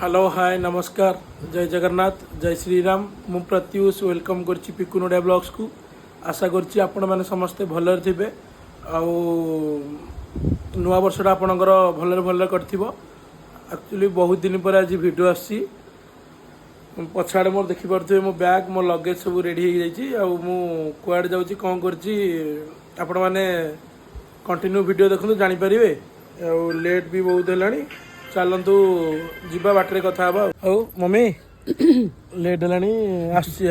Hello hi नमस्कार जय जगन्नाथ जय श्रीराम मु प्रत्युष वेलकम करछि पिकुनोडिया ब्लॉग्स को आशा करछि आपण माने समस्ते भलर थिबे आउ नुआ वर्षटा आपणकर भलर करथिबो। एक्चुअली बहुत दिन पर आज वीडियो आसी पछाड़े मोर देखि परथिबे मो बैग मो लगेज सब रेडी हो जाइछि आउ मु कुआड जाउछि कोन करछि आपण माने कंटिन्यू वीडियो देखु जानि परिबे। आउ लेट भी बहुत हेलानी चलतु जीवा बाटर कथा हूँ मम्मी लेट है आसुची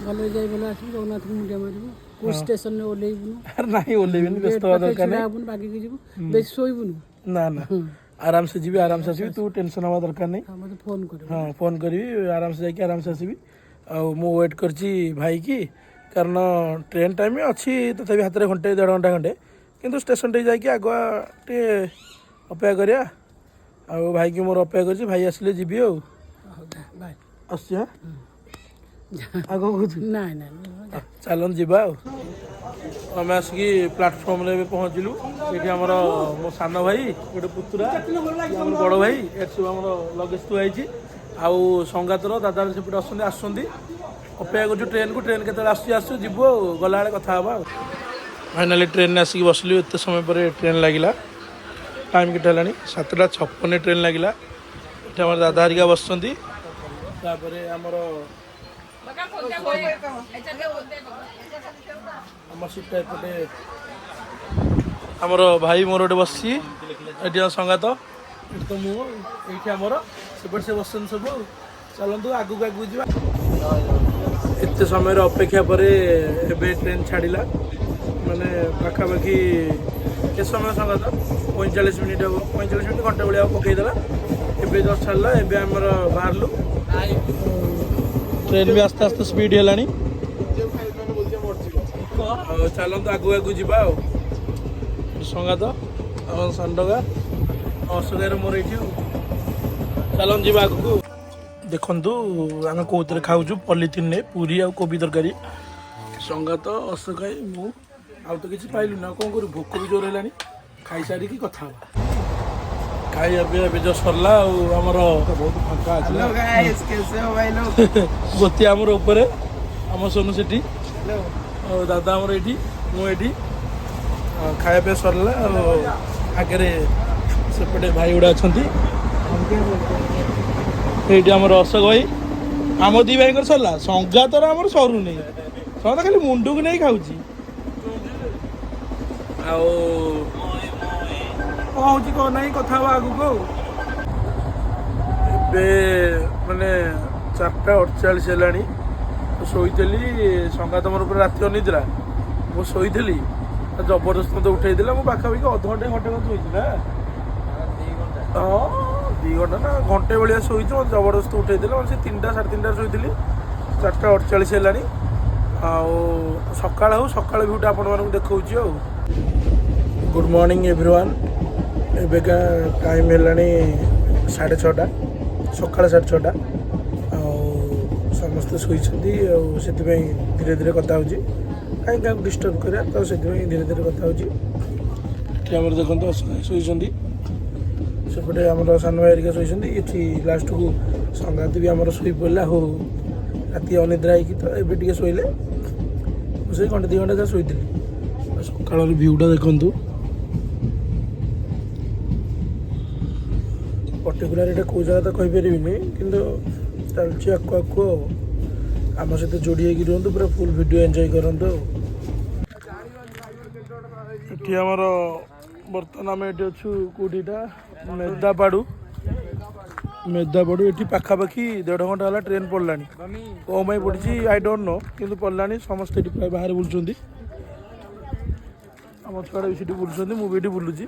भले जाई भले आसी जगन्नाथ को मुंडिया मारिबो को स्टेशन ने ओलेइबुनु अरे नहीं ओलेबिन व्यस्त हो दरकार नहीं अपन बाकी के जीवो बेस सोइबुनु ना ना आराम से जीवी आराम से आसीबी तू टेंशन हवा दरकार नहीं। मते फोन कर हां फोन करी आराम से जाके आराम से आसीबी आ मु वेट करची भाई की कारण ट्रेन टाइम में अच्छी तथापि हाथ में घंटे 1.5 घंटा घंटे किंतु स्टेशन टे जाके आगुआ टे अपेक्षा करिया आ भाई की मोर अपेक्षा कर भाई आसले जीवी बाय आस आगो ना ना चलन जीवा आम आसिकी प्लाटफर्म रे पहुँचलु ये आमर मो सान भाई गोटे पुतुरा बड़ भाई ये सब आम लगेज थुआई आउ संगातर दादा सेपटे आसुँच अपेक्षा कर ट्रेन को ट्रेन के आसू जीवु गला कथा हाँ फाइनाली ट्रेन आसिक बसलु एत समय पर ट्रेन लगिला टाइम केटा है 7:56 ट्रेन लगिला ये आम दादा हरिका बस आम सीटा एपटे आमर भाई मोर गोटे बसी ये संगात ये तो मुझे आमर सेपटे से बसन सब चलतु आगू आगू जा एत समय अपेक्षा पर एबे ट्रेन छाड़ा माने पाखापाखि के समय संगात 45 मिनिट हम 45 मिनिट घंटे भाया पकईदेला एबे जस्ट छाड़ा एबे आमर बाहरलु ट्रेन भी आस्ते आस्ते स्पीड है चलतु आगू आगू जा संगात सांडगा असगार मोर ये चलन जी आगू देखु आम कौन खाऊ पॉलिथिन ने पूरी आ कोबी तरकारी संगात असगाई मु आ तो किसी पाइलु ना कौन करूँ भोक भी जोर है खाई सारिकी कथा खाई जो सरला आमर बहुत फांका गोती आमर ऊपर आम सोनू सेठी दादा आमर ये मुझे खाया पे सरला आगे सेपटे भाई गुड़ा अच्छा ये आम अशोक भाई आम दी भाई सरला संगातर आमर सरू नहीं संगात खाली मुंडू को नहीं खाऊँ आऊँ कौन ना कथा आगू को माने 4:48 है शोली संगात मोर राति अनिद्रा मु शोली जबरदस्त मत उठे मो पाखापाखि अधघंटे घंटे मत शोना हाँ 2 घंटा ना घंटे भाया शोच मत जबरदस्त उठे से 3टा 3:30 शोली 4:48 है सका सका भ्यूटा आपण देखा गुड मॉर्निंग एवरीवन एबेका टाइम है 6:30 सका 6:30 समस्ते शोचती धीरे धीरे कथा हो कहीं क्या डिस्टर्ब करा तो से धीरे धीरे कथा हो देखते शोचती सेपटे आम सान भाई हरिका शोचती ये लास्ट को संगात भी आम शो पड़ा हो राति अनिद्रा हो तो ये शोले मुझे घंटे 2 घंटा जहाँ शोली सका भ्यूटा देखु पर्टिकुलर ये कौ जगह तो कहीपर कि चलती आकु आकु आम सहित जोड़ी होगी रुहतु पूरा फुल वीडियो एंजॉय करूँ। ये आमर बर्तमान आम ये अच्छु कौटीटा मेदापाड़ू ये पाखापाखि 1.5 घंटा है ट्रेन पड़ला कौन पड़ी आई डोंट नो कि पड़ला समस्ते प्राय बाहर बुलूँ आम छुआ भी सीटी बुलूँ मुझे बुलूची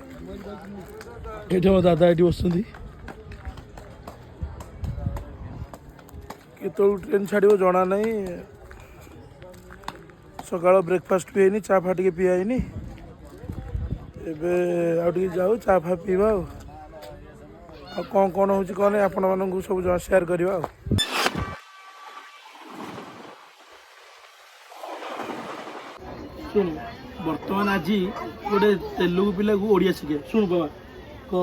ये मो दादा ये बस केत ट्रेन छाड़ जना ना सका ब्रेकफास्ट भी है चा फा टे पियानी एबे जाऊ चा फा पीवा कौन कौन हो कौन आपण मानक सब सेयार करवा शुण बर्तमान आज गोटे तेलुगु पिला को ओडिया शिखे शुण बाबा क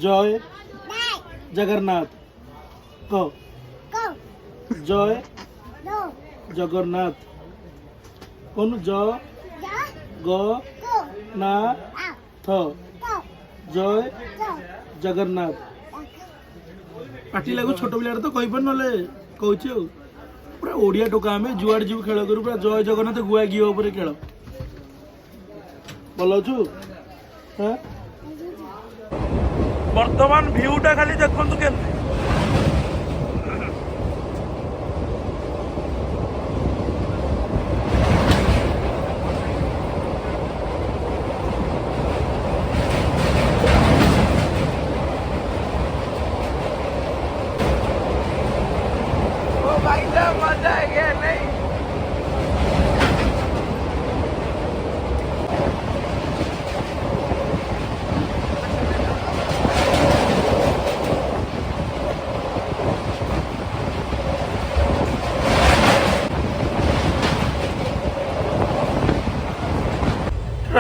जय जगन्नाथ क जय जगन्नाथ कौन ज ग ना थ जय जगन्नाथ पाटी लागू छोट पिला तो कही पार ना कहूँ पूरा ओडिया टोका आम जुआड़ जीव खेल करू पूरा जय जगन्नाथ गुआ घी उपर खेल भल अच्छु बर्तमान भ्यूटा खाली देखु के मजा है नहीं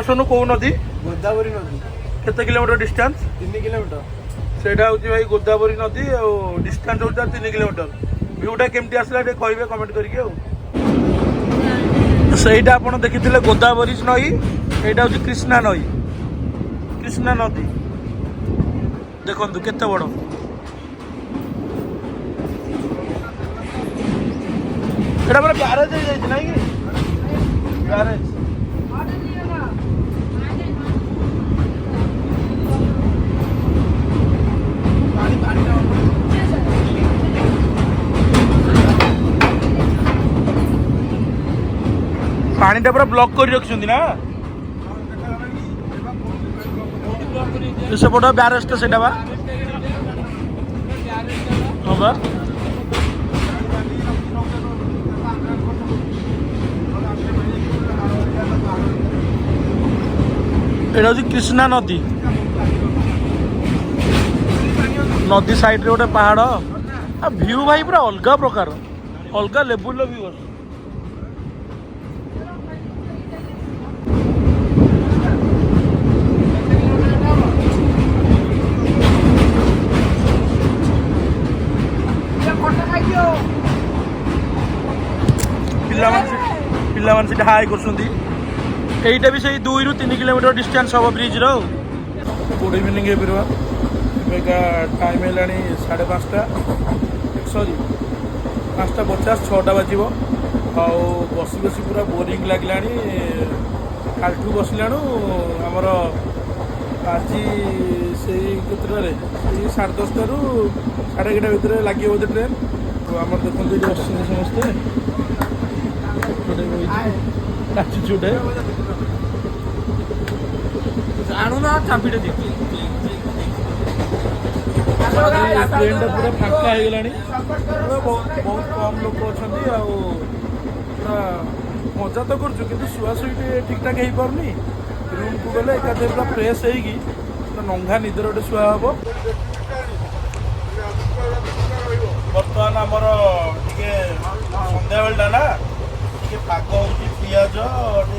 सुनु कौ नदी गोदावरी नदी केते किलोमीटर डिस्टेंस 3 किलोमीटर सेटा होची भाई गोदावरी नदी और डिस्टेंस होता 3 किलोमीटर व्यूटा केमती आसला टे कहबे कमेंट करके ସେଇଟା ଆପଣ ଦେଖିଥିଲେ ଗୋଦାବରୀ ନଈ ଏଇଟା ହେଉଛି କୃଷ୍ଣା ନଈ କୃଷ୍ଣା ନଦୀ ଦେଖନ୍ତୁ କେତେ ବଡ଼ ଏଇଟା ପୁରା ବ୍ୟାରେଜ ହେଇଯାଇଛି ନାଇଁ କି ବ୍ୟାରେଜ पानीटा पूरा ब्लॉक कर रखिछन्ती ना सेपट ब्यारेजटा सेटा बा हाँ बा एटा हूँ कृष्णा नदी नदी साइड रे गोटे पहाड़ आ व्यू भाई पूरा अलग प्रकार अलग लेवल व्यू है पिलामान से हाई कर भी से 2 ରୁ 3 किलोमीटर डिस्टेंस हम ब्रिज रो गुड इवनिंग एवरीवन एबेका टाइम है 5:30 सॉरी 5:50 6टा बाजिब आउ बसी बसी पूरा बोरिंग लगला कालठू बसलाणु आमर आज से केतटारे 10:30 ରୁ 11:30 भितर लगे बोधे ट्रेन तो आम देखते ये बस समस्ते नाचुटे जानू ना चापिटे ट्रेनटा पूरा फाँका हो गला बहुत कम लोक अच्छा पूरा मजा तो कर शुआशुई ठीक ठाक हो पारनी रूम को गले एकाधे पूरा फ्रेश होगी नंगा निदर गोटे शुआ हम बर्तमान आमर टे सन्ध्या बेलटा ना टे पाग हो पिज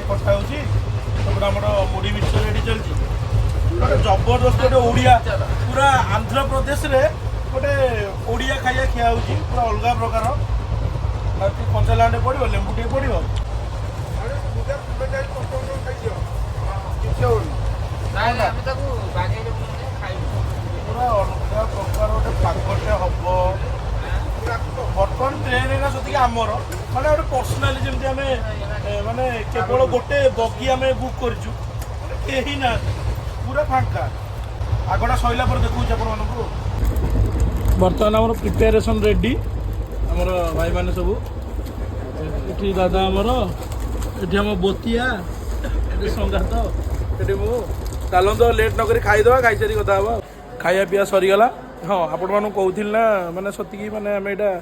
कटा होपटे आम मुढ़ी मिक्सचर ये चलती गोटे जबरदस्त गोटे ओडिया पूरा आंध्र प्रदेश रे गोटे ओडिया खाइया खिया हो पूरा अलग प्रकार कंचा लंडे पड़ो लेंबू टे पड़ो पूरा अलग प्रकार गोटे पागटे हम बर्तमान ट्रेन ना से आमर माने गोटे पर्सनाली जमी आम माने केवल गोटे बगी आम बुक करूँ ना पूरा फांका आगटा सैला पर देखा आपण बर्तमान आम प्रिपेरेसन रेडी आमर भाई मैंने सब ये दादा आमर ये आम बोतिया ये संगात ये मु चलत लेट नक खाईदे खाई सारी कथा हाँ खाया पीया सरीगला हाँ आपण मानू कहूल ना माने सती माने आम यहाँ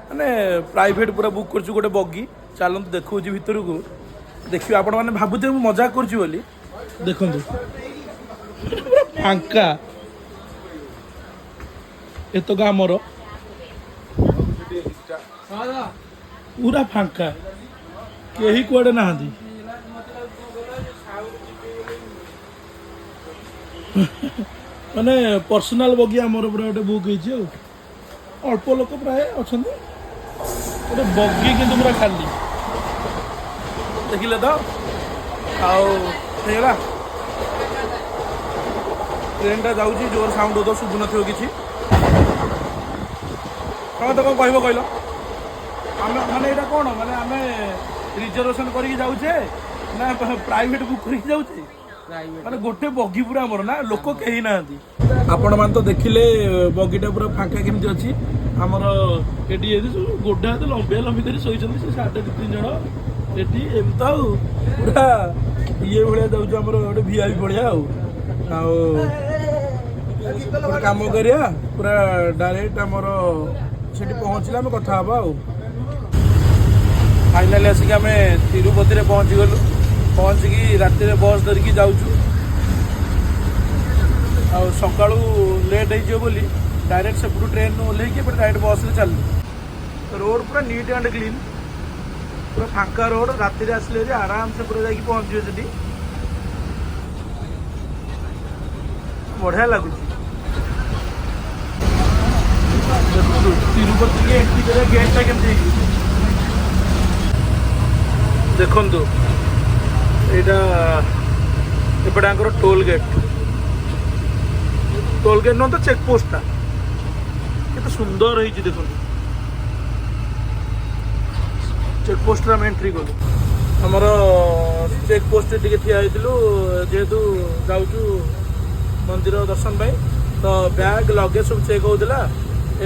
माने प्राइवेट पूरा बुक कर गोटे बगी चलत देखा भितर को देखिए आपण मैंने भावुथे मजाक कर देखु फांका एतक आमर पूरा फांका कहीं कुआडे ना माने पर्सनाल बगी आमर पूरा गोटे बुक हो ଅଳ୍ପ ଲୋକ ପ୍ରାୟ ଅଛନ୍ତି। ଗୋଟେ ବଗି କିନ୍ତୁ ପୁରା ଖାଲି ଦେଖିଲେ ତ। ଆଉ ହେଇଗଲା ଟ୍ରେନଟା ଯାଉଛି ଜୋର ସାଉଣ୍ଡ ହଉଥିବ ଶୁଭୁନଥିବ କିଛି। ତମେ ତ କ'ଣ କହିବ କହିଲ? ଆମେ ମାନେ ଏଇଟା କ'ଣ ମାନେ ଆମେ ରିଜର୍ଭେସନ୍ କରିକି ଯାଉଛେ ନା ପ୍ରାଇଭେଟ୍ ବୁକ୍ କରିକି ଯାଉଛେ? ମାନେ ଗୋଟେ ବଗି ପୁରା ଆମର ନା, ଲୋକ କେହି ନାହାନ୍ତି। ଆପଣମାନେ ତ ଦେଖିଲେ ବଗିଟା ପୁରା ଫାଙ୍କା କେମିତି ଅଛି। ଆମର ଏଠି ଏଠି ସବୁ ଗୋଡ଼ା ହାତ ଲମ୍ବିଆ ଲମ୍ବି କରି ଶୋଇଛନ୍ତି ସେ 2.5-3 ଜଣ ଏଠି। ଏମିତି ଆଉ ପୁରା ଇଏ ଭଳିଆ ଯାଉଛି ଆମର ଗୋଟେ ଭିଆଇପି ଭଳିଆ ଆଉ ଗୋଟେ କାମ କରିବା ପୁରା ଡାଇରେକ୍ଟ ଆମର ସେଠି ପହଞ୍ଚିଲେ ଆମେ କଥା ହେବା ଆଉ। ଫାଇନାଲି ଆସିକି ଆମେ ତିରୁପତିରେ ପହଞ୍ଚିଗଲୁ। ପହଞ୍ଚିକି ରାତିରେ ବସ୍ ଧରିକି ଯାଉଛୁ। ଆଉ ସକାଳୁ ଲେଟ୍ ହେଇଯିବ ବୋଲି ଡାଇରେକ୍ଟ ସେପଟୁ ଟ୍ରେନ୍ରୁ ଓହ୍ଲେଇକି ଏପଟେ ଡାଇରେକ୍ଟ ବସ୍ରେ ଚାଲିଲୁ। ରୋଡ଼ ପୁରା ନିଟ୍ ଆଣ୍ଡ କ୍ଲିନ୍, ପୁରା ଫାଙ୍କା ରୋଡ଼। ରାତିରେ ଆସିଲେ ଯେ ଆରାମସେ ପୁରା ଯାଇକି ପହଞ୍ଚିବେ ସେଠି। ବଢ଼ିଆ ଲାଗୁଛି। ଦେଖନ୍ତୁ ତିରୁପତି ଏଣ୍ଟ୍ରି କରିବା ଗେଟ୍ଟା କେମିତି ହେଇଛି ଦେଖନ୍ତୁ। ଏଇଟା ଏପଟେ ଆଙ୍କର ଟୋଲ୍ ଗେଟ୍ ନୁହଁ ତ ଚେକ୍ ପୋଷ୍ଟଟା କେତେ ସୁନ୍ଦର ହେଇଛି ଦେଖନ୍ତୁ। ଚେକ୍ ପୋଷ୍ଟରେ ଆମେ ଏଣ୍ଟ୍ରି କଲୁ। ଆମର ଚେକ୍ ପୋଷ୍ଟରେ ଟିକେ ଠିଆ ହେଇଥିଲୁ ଯେହେତୁ ଯାଉଛୁ ମନ୍ଦିର ଦର୍ଶନ ପାଇଁ। ତ ବ୍ୟାଗ୍ ଲଗେଜ୍ ସବୁ ଚେକ୍ ହେଉଥିଲା।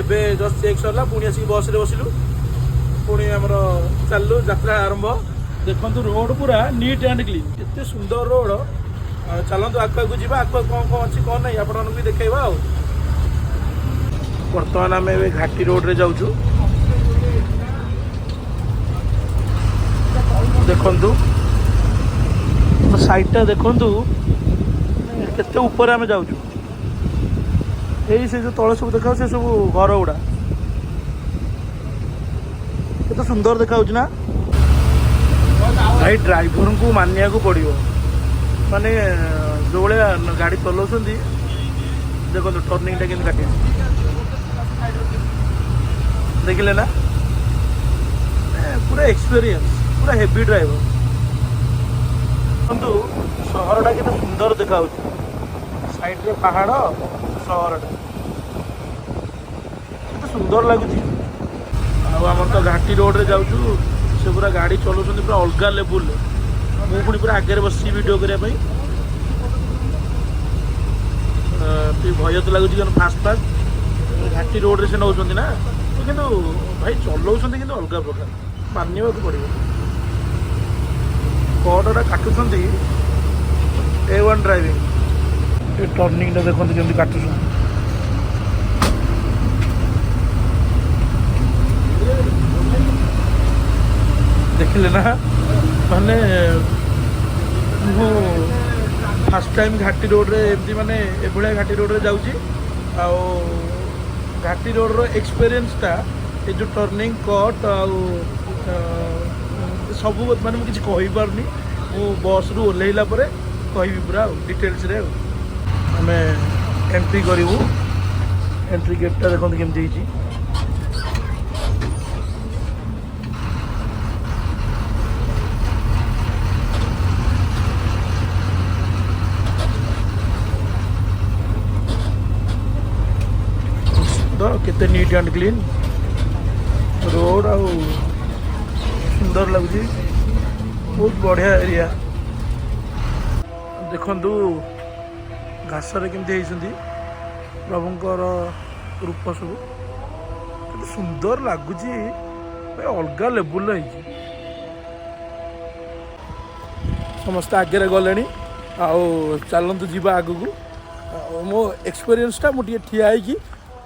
ଏବେ ଜଷ୍ଟ ଚେକ୍ ସରିଲା, ପୁଣି ଆସିକି ବସ୍ରେ ବସିଲୁ, ପୁଣି ଆମର ଚାଲିଲୁ ଯାତ୍ରା ଆରମ୍ଭ। ଦେଖନ୍ତୁ ରୋଡ଼ ପୁରା ନିଟ୍ ଆଣ୍ଡ କ୍ଲିନ୍, କେତେ ସୁନ୍ଦର ରୋଡ଼। ଚାଲନ୍ତୁ ଆଗକୁ ଯିବା, ଆଗକୁ କ'ଣ କ'ଣ ଅଛି କ'ଣ ନାହିଁ ଆପଣମାନଙ୍କୁ ବି ଦେଖେଇବା ଆଉ। ବର୍ତ୍ତମାନ ଆମେ ଏବେ ଘାଟି ରୋଡ଼ରେ ଯାଉଛୁ। ଦେଖନ୍ତୁ ସାଇଡ଼ଟା ଦେଖନ୍ତୁ କେତେ ଉପରେ ଆମେ ଯାଉଛୁ। ଏଇ ସେ ଯେଉଁ ତଳେ ସବୁ ଦେଖାଯାଉଛି ସେ ସବୁ ଘର ଗୁଡ଼ା କେତେ ସୁନ୍ଦର ଦେଖାଯାଉଛି ନା ଭାଇ। ଡ୍ରାଇଭରଙ୍କୁ ମାନିବାକୁ ପଡ଼ିବ, ମାନେ ଯେଉଁ ଭଳିଆ ଗାଡ଼ି ଚଲାଉଛନ୍ତି। ଦେଖନ୍ତୁ ଟର୍ଣ୍ଣିଂଟା କେମିତି କାଟିଛି ଦେଖିଲେ ନା, ପୁରା ଏକ୍ସପିରିଏନ୍ସ, ପୁରା ହେଭି ଡ୍ରାଇଭର। ଦେଖନ୍ତୁ ସହରଟା କେତେ ସୁନ୍ଦର ଦେଖାଯାଉଛି। ସାଇଡ଼ରେ ପାହାଡ଼, ସହରଟା କେତେ ସୁନ୍ଦର ଲାଗୁଛି। ଆଉ ଆମର ତ ଘାଟି ରୋଡ଼ରେ ଯାଉଛୁ, ସେ ପୁରା ଗାଡ଼ି ଚଲାଉଛନ୍ତି ପୁରା ଅଲଗା ଲେବୁଲରେ। ମୁଁ ପୁଣି ପୁରା ଆଗରେ ବସିଛି ଭିଡ଼ିଓ କରିବା ପାଇଁ। ଟିକେ ଭୟ ତ ଲାଗୁଛି କାରଣ ଫାଷ୍ଟ ଘାଟି ରୋଡ଼ରେ ସେ ନେଉଛନ୍ତି ନା, କିନ୍ତୁ ଭାଇ ଚଲାଉଛନ୍ତି କିନ୍ତୁ ଅଲଗା ପ୍ରକାର, ମାନିବାକୁ ପଡ଼ିବ। କଡ଼ଟା କାଟୁଛନ୍ତି A1 ଡ୍ରାଇଭିଂ। ଏ ଟର୍ଣ୍ଣିଂଟା ଦେଖନ୍ତୁ କେମିତି କାଟୁଛନ୍ତି। ଦେଖିଲେ ନା, ମାନେ ମୁଁ ଫାର୍ଷ୍ଟ ଟାଇମ୍ ଘାଟି ରୋଡ଼ରେ ଏମିତି ମାନେ ଏଭଳିଆ ଘାଟି ରୋଡ଼ରେ ଯାଉଛି। ଆଉ ଘାଟି ରୋଡ଼ର ଏକ୍ସପିରିଏନ୍ସଟା ଏ ଯେଉଁ ଟର୍ଣ୍ଣିଂ କଟ୍ ଆଉ ସବୁ ମାନେ ମୁଁ କିଛି କହିପାରୁନି। ମୁଁ ବସ୍ରୁ ଓହ୍ଲେଇଲା ପରେ କହିବି ପୁରା ଆଉ ଡିଟେଲ୍ସରେ। ଆଉ ଆମେ ଏଣ୍ଟ୍ରି କରିବୁ। ଏଣ୍ଟ୍ରି ଗେଟ୍ଟା ଦେଖନ୍ତୁ କେମିତି ହେଇଛି। କେତେ ନିଟ୍ ଆଣ୍ଡ କ୍ଲିନ୍ ରୋଡ଼, ଆଉ ସୁନ୍ଦର ଲାଗୁଛି, ବହୁତ ବଢ଼ିଆ ଏରିଆ। ଦେଖନ୍ତୁ ଘାସରେ କେମିତି ହେଇଛନ୍ତି ପ୍ରଭୁଙ୍କର ରୂପ ସବୁ, କେତେ ସୁନ୍ଦର ଲାଗୁଛି, ଅଲଗା ଲେବୁଲର ହେଇଛି। ସମସ୍ତେ ଆଗରେ ଗଲେଣି, ଆଉ ଚାଲନ୍ତୁ ଯିବା ଆଗକୁ। ଆଉ ମୋ ଏକ୍ସପିରିଏନ୍ସଟା ମୁଁ ଟିକେ ଠିଆ ହେଇକି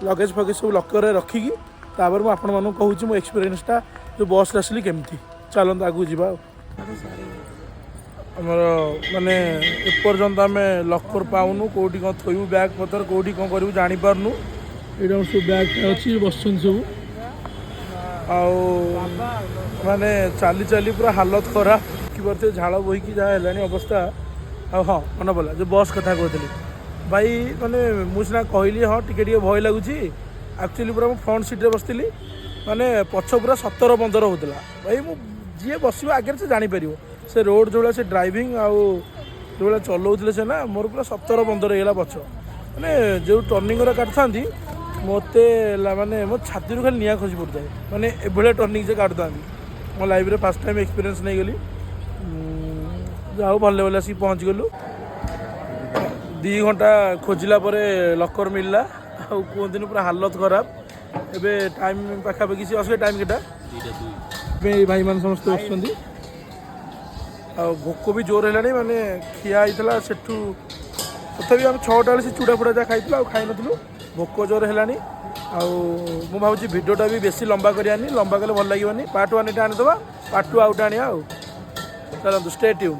ଲଗେଜ୍ ଫଗେଜ୍ ସବୁ ଲକରରେ ରଖିକି ତାପରେ ମୁଁ ଆପଣମାନଙ୍କୁ କହୁଛି ମୋ ଏକ୍ସପିରିଏନ୍ସଟା ଯେଉଁ ବସ୍ରେ ଆସିଲି କେମିତି। ଚାଲନ୍ତୁ ଆଗକୁ ଯିବା ଆଉ। ଆମର ମାନେ ଏପର୍ଯ୍ୟନ୍ତ ଆମେ ଲକର ପାଉନୁ, କେଉଁଠି କ'ଣ ଥୋଇବୁ ବ୍ୟାଗ୍ ପତ୍ର, କେଉଁଠି କ'ଣ କରିବୁ ଜାଣିପାରୁନୁ। ଏଇଟା ସବୁ ବ୍ୟାଗ୍ ଅଛି, ବସୁଛନ୍ତି ସବୁ। ଆଉ ମାନେ ଚାଲି ଚାଲି ପୁରା ହାଲତ ଖରାପ, ଦେଖିପାରୁଥିବେ ଝାଳ ବୋହିକି ଯାହା ହେଲାଣି ଅବସ୍ଥା। ଆଉ ହଁ ମନେ ପଡ଼ିଲା ଯେଉଁ ବସ୍ କଥା କହୁଥିଲି ଭାଇ, ମାନେ ମୁଁ ସିନା କହିଲି ହଁ ଟିକେ ଟିକେ ଭୟ ଲାଗୁଛି, एक्चुअली पूरा फ्रंट सीट्रे बसली माने पछ पूरा 17-15 होता भाई मु जी बस आगे से जापर से रोड जो से ड्राइविंग आउ जो चलाऊे से ना मोर पूरा 17-15 होगा पछ मैंने जो टर्निंग काटि था मत माने मो छाती खाली निआ खसी पड़ता है माने एभलिया टर्निंग से काटुता मो लाइफ में फास्ट टाइम एक्सपीरियंस नहीं गली जाओ भले भले आसिक पहुँच गलु 2 घंटा खोजला लकर मिलला आउ कहते पूरा हालत खराब एबे टाइम पाखापाखि सी असले टाइम केटा भाई मान समस्त बसुँच भोक भी जोर है माने खिया होता से तथापि आम 6टा बेले से चूड़ा फुड़ा जहाँ खाई खाई नु भोक जोर है मु भावी भिडियोटा भी बेसी लंबा करानी लंबा कले भल लगे पार्ट 1 आनीदे पार्ट 2 आउट आनिया चलतु स्टे ट्यून।